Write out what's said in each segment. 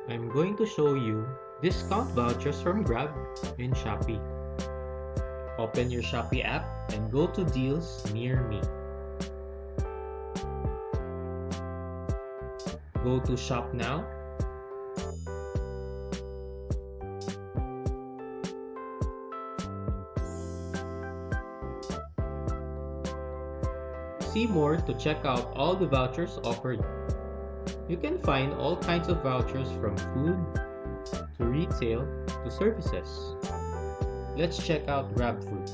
I'm going to show you discount vouchers from Grab in Shopee. Open your Shopee app and go to Deals Near Me. Go to Shop Now. See More to check out all the vouchers offered. You can find all kinds of vouchers from food to retail to services. Let's check out Grab Food.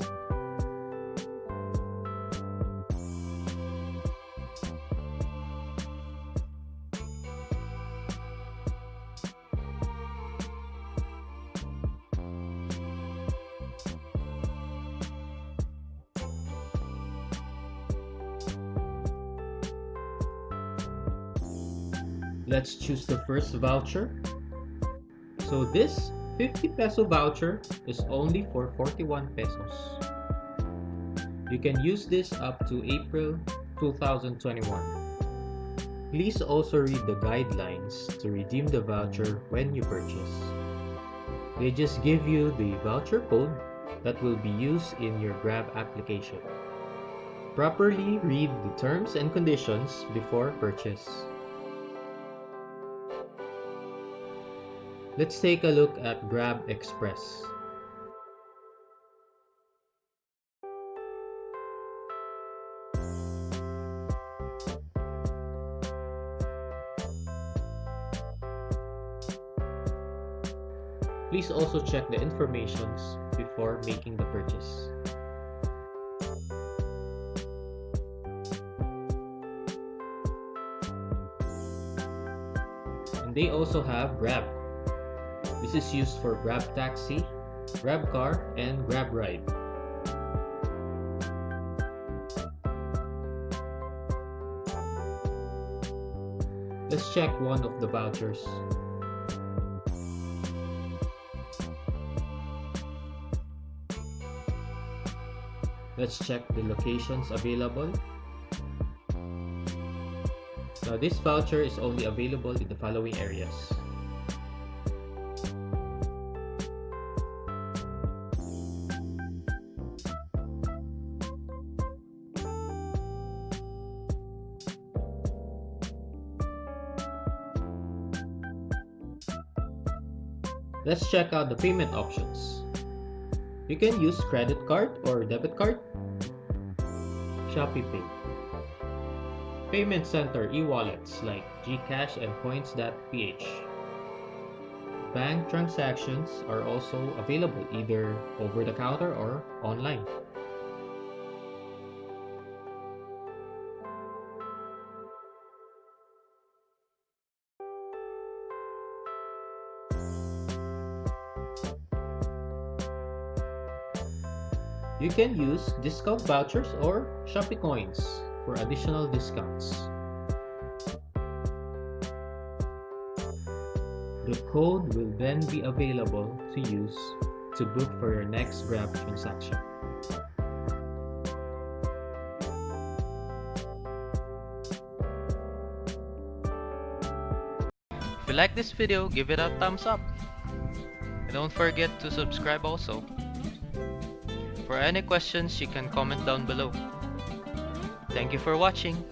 Let's choose the first voucher. So this 50 peso voucher is only for 41 pesos. You can use this up to April 2021. Please also read the guidelines to redeem the voucher when you purchase. They just give you the voucher code that will be used in your Grab application. Properly read the terms and conditions before purchase. Let's take a look at Grab Express. Please also check the informations before making the purchase. And they also have Grab. This is used for Grab Taxi, Grab Car, and Grab Ride. Let's check one of the vouchers. Let's check the locations available. Now this voucher is only available in the following areas. Let's check out the payment options. You can use credit card or debit card, Shopee Pay, payment center e-wallets like GCash and Coins.ph. Bank transactions are also available either over the counter or online. You can use discount vouchers or Shopee coins for additional discounts. The code will then be available to use to book for your next Grab transaction. If you like this video, give it a thumbs up. And don't forget to subscribe also. For any questions, you can comment down below. Thank you for watching.